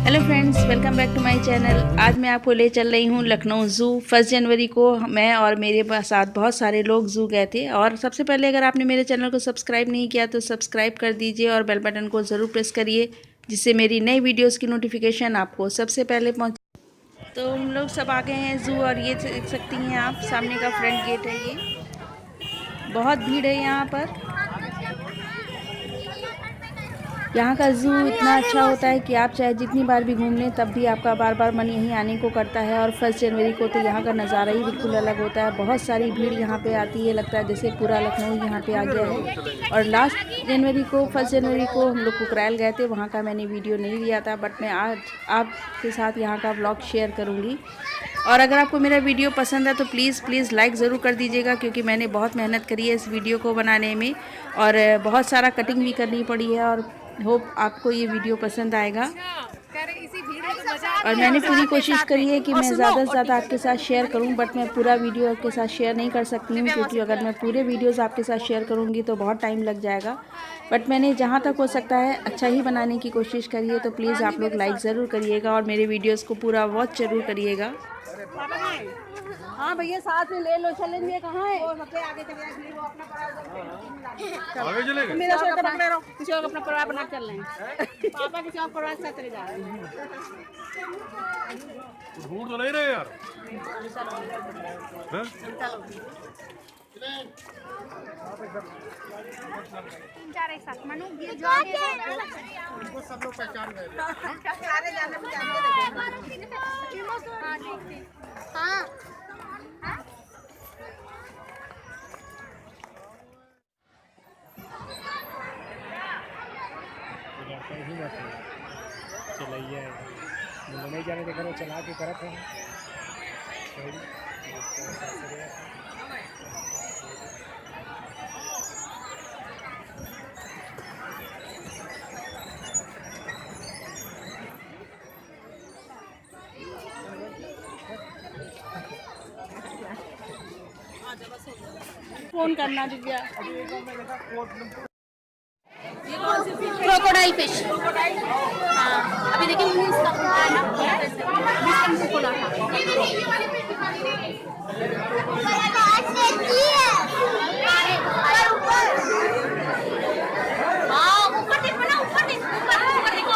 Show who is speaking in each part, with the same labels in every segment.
Speaker 1: Hello friends, welcome back to my channel. आज मैं आपको ले चल रही हूँ लखनऊ ज़ू। 1 जनवरी को मैं और मेरे साथ बहुत सारे लोग ज़ू गए थे। और सबसे पहले अगर आपने मेरे चैनल को सब्सक्राइब नहीं किया तो सब्सक्राइब कर दीजिए और बेल बटन को ज़रूर प्रेस करिए, जिससे मेरी नई वीडियोज़ की नोटिफिकेशन आपको सबसे पहले पहुँचे। तो हम लोग सब आ गए हैं ज़ू, और ये देख सकती हैं आप, सामने का फ्रंट गेट है। ये बहुत भीड़ है यहाँ पर। यहाँ का ज़ू इतना अच्छा होता है कि आप चाहे जितनी बार भी घूम लें तब भी आपका बार बार मन यहीं आने को करता है। और 1 जनवरी को तो यहाँ का नज़ारा ही बिल्कुल अलग होता है। बहुत सारी भीड़ यहाँ पे आती है, लगता है जैसे पूरा लखनऊ यहाँ पे आ गया है। और लास्ट जनवरी को 1 जनवरी को हम लोग कुकराल गए थे, वहाँ का मैंने वीडियो नहीं लिया था, बट मैं आज आपके साथ यहाँ का व्लॉग शेयर करूँगी। और अगर आपको मेरा वीडियो पसंद है तो प्लीज़ लाइक ज़रूर कर दीजिएगा, क्योंकि मैंने बहुत मेहनत करी है इस वीडियो को बनाने में और बहुत सारा कटिंग भी करनी पड़ी है। और होप आपको ये वीडियो पसंद आएगा। और मैंने पूरी कोशिश करी है कि मैं ज़्यादा से ज़्यादा आपके साथ शेयर करूं, बट मैं पूरा वीडियो आपके साथ शेयर नहीं कर सकती हूँ, क्योंकि अगर मैं पूरे वीडियोस आपके साथ शेयर करूंगी तो बहुत टाइम लग जाएगा। बट मैंने जहां तक हो सकता है अच्छा ही बनाने की कोशिश करी है। तो प्लीज़ आप लोग लाइक ज़रूर करिएगा और मेरे वीडियोज़ को पूरा वॉच ज़रूर करिएगा।
Speaker 2: हाँ भैया, साथ में ले लो, चलेंगे कहाँ है? सबसे आगे चले जाएंगे, वो अपना आगे चलेगा। मेरा स्वेटर पकड़े रहो, किसी और अपना परिवार बना चल रहे हैं। पापा किसी और परिवार के साथ चले जा रहे हैं।
Speaker 3: भूख तो नहीं रहे यार।
Speaker 2: चार एक साथ मनु ये जो उनको सब लोग पहचान गए। सारे जाने में जानते थे। हाँ
Speaker 4: चलाइए नहीं जाने के करो, चला के करत है।
Speaker 2: फोन करना दिव्या। Crocodile fish. हाँ अभी देखिए मुंह इसका खुला है ना, इसका मुंह खुला था। हाँ ऊपर देखो ना, ऊपर देखो, ऊपर देखो।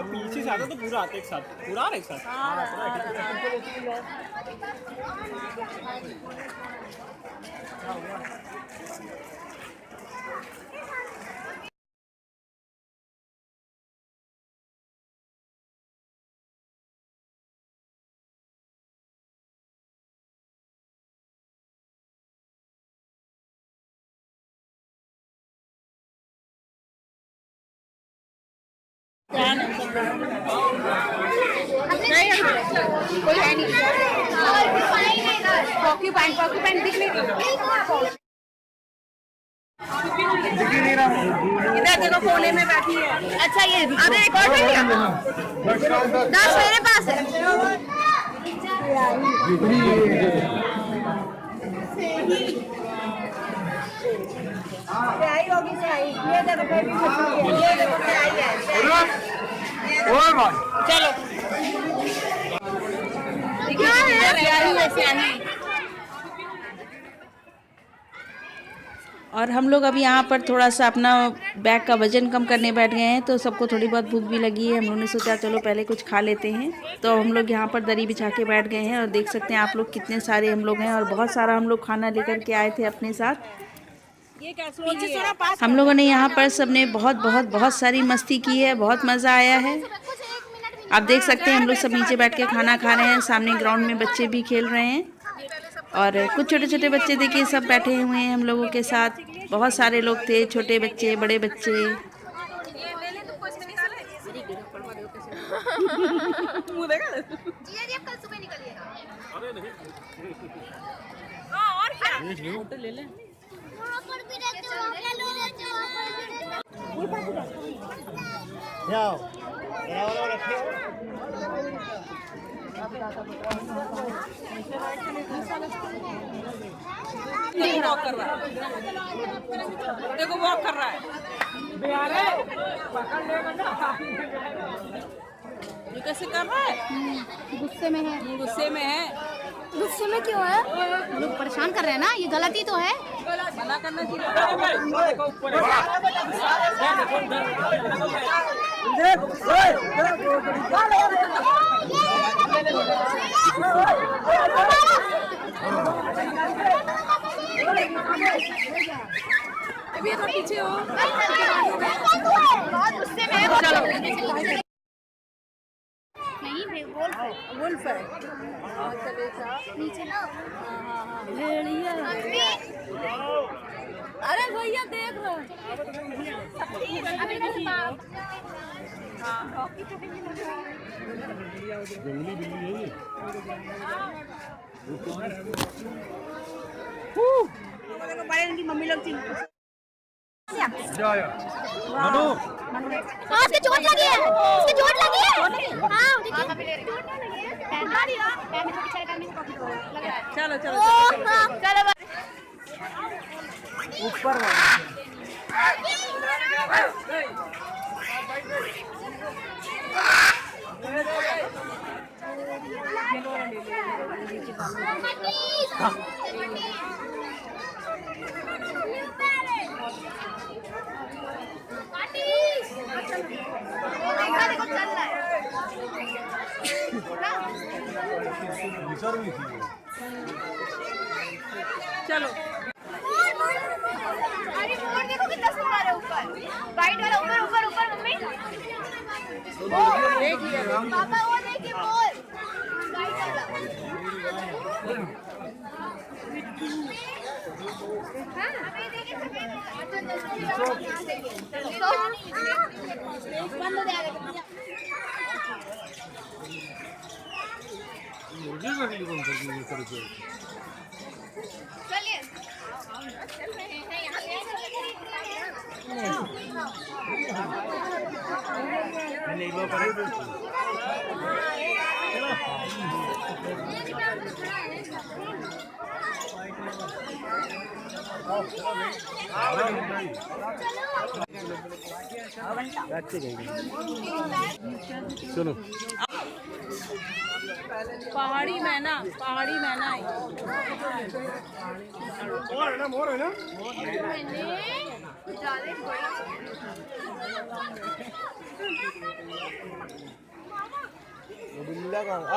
Speaker 4: पीछे से आता तो पूरा आते एक साथ, पूरा आ रहा एक साथ।
Speaker 2: नहीं कोई है नहीं। पॉक्यूपाइन दिख नहीं रहा। इधर देखो कोने में बैठी है। अच्छा ये अरे एक और भी 10 मेरे पास है। आई होगी सही। ये देखो बेबी मछली है, ये देखो आई है। चलो
Speaker 1: और हम लोग अभी यहाँ पर थोड़ा सा अपना बैग का वज़न कम करने बैठ गए हैं, तो सबको थोड़ी बहुत भूख भी लगी है। हम लोगों ने सोचा चलो पहले कुछ खा लेते हैं, तो हम लोग यहाँ पर दरी बिछा के बैठ गए हैं। और देख सकते हैं आप लोग कितने सारे हम लोग हैं, और बहुत सारा हम लोग खाना लेकर के आए थे अपने साथ। हम लोगों ने यहाँ पर सबने बहुत बहुत बहुत सारी मस्ती की है, बहुत मज़ा आया है। आप देख सकते हैं हम लोग सब नीचे बैठ के खाना खा रहे हैं, सामने ग्राउंड में बच्चे भी खेल रहे हैं, और कुछ छोटे छोटे बच्चे देखिए सब बैठे हुए हैं हम लोगों के साथ। बहुत सारे लोग थे, छोटे बच्चे, बड़े बच्चे।
Speaker 2: वॉक कर रहा है, देखो वॉक कर रहा है। ये कैसे कर रहा है?
Speaker 3: गुस्से में है।
Speaker 2: गुस्से में है।
Speaker 3: गुस्से में क्यों है? लोग परेशान कर रहे हैं ना, ये गलती तो है।
Speaker 2: मना करना चाहिए। अभी तो पीछे हो।
Speaker 3: बहुत गुस्से में है।
Speaker 2: चलो।
Speaker 3: नहीं
Speaker 2: वुल्फ है।
Speaker 3: नीचे ना।
Speaker 2: भेड़िया। अरे भैया देख रहे हो। मम्मी लोग
Speaker 3: इसके चोट लगी है। इसके चोट लगी है। हाँ
Speaker 2: चलो चलो
Speaker 3: चलो
Speaker 4: ऊपर
Speaker 2: चलो।
Speaker 3: अरे मोर देखो कितना सुंदर है ऊपर। वाइट वाला ऊपर ऊपर ऊपर मम्मी।
Speaker 2: देखिए
Speaker 3: पापा वो देखिए मोर। वाइट वाला। हां अभी देखिए सफेद। बंद हो जाएगा। चलिए चल रहे हैं यहाँ
Speaker 4: चलो
Speaker 2: पहाड़ी मैना है।
Speaker 4: मोर है ना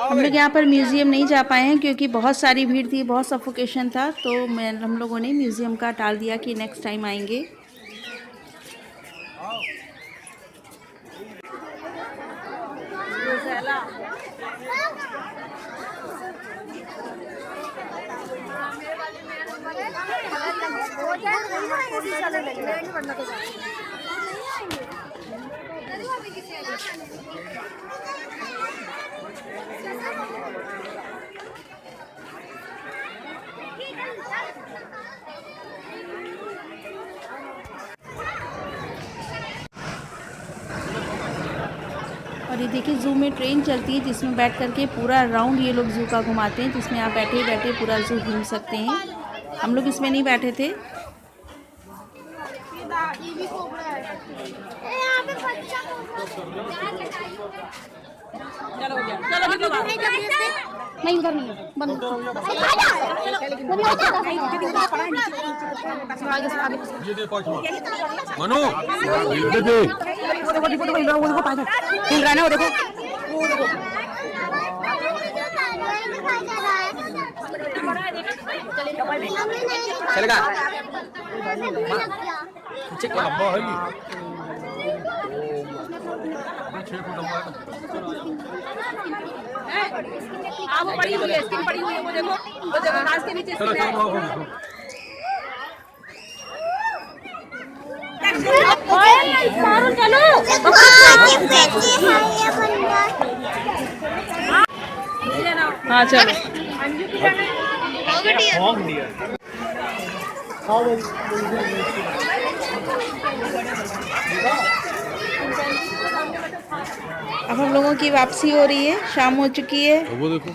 Speaker 1: हम लोग यहाँ पर म्यूज़ियम नहीं जा पाए हैं क्योंकि बहुत सारी भीड़ थी, बहुत सफोकेशन था, तो हम लोगों ने म्यूज़ियम का टाल दिया कि नेक्स्ट टाइम आएंगे। और ये देखिए ज़ू में ट्रेन चलती है जिसमें बैठ करके पूरा राउंड ये लोग ज़ू का घुमाते हैं, जिसमें आप बैठे बैठे पूरा ज़ू घूम सकते हैं। हम लोग इसमें नहीं बैठे थे।
Speaker 2: चलो हो गया, चलो निकलो बाहर।
Speaker 3: नहीं उधर नहीं है बंद
Speaker 5: मनु
Speaker 2: हिल रहा है ना वो देखो।
Speaker 5: चलेगा
Speaker 2: हाँ वो पड़ी हुई है, स्किन पड़ी हुई है, वो देखो घास के नीचे स्किन है।
Speaker 1: हाँ चलो अब हम लोगों की वापसी हो रही है, शाम हो चुकी है।
Speaker 5: वो देखो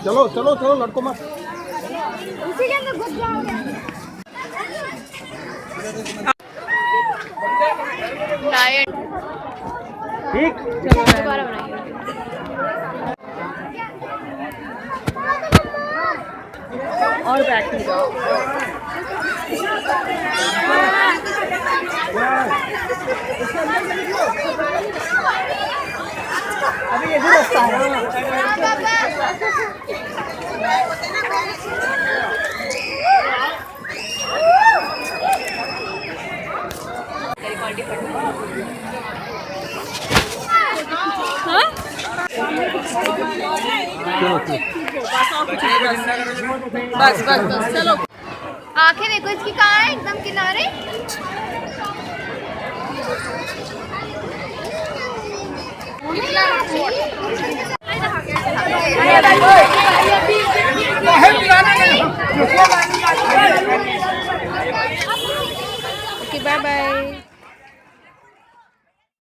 Speaker 6: चलो चलो चलो लड़को मत।
Speaker 3: उसी के अंदर घुस जाओगे
Speaker 6: ठीक
Speaker 3: दोबारा बनाइए
Speaker 1: और बैठ नहीं जाओ।
Speaker 6: अभी ये भी रास्ता है।
Speaker 2: बस बस बस चलो।
Speaker 3: आंखें देखो इसकी कहाँ है एकदम किनारे
Speaker 1: ओके बाय बाय।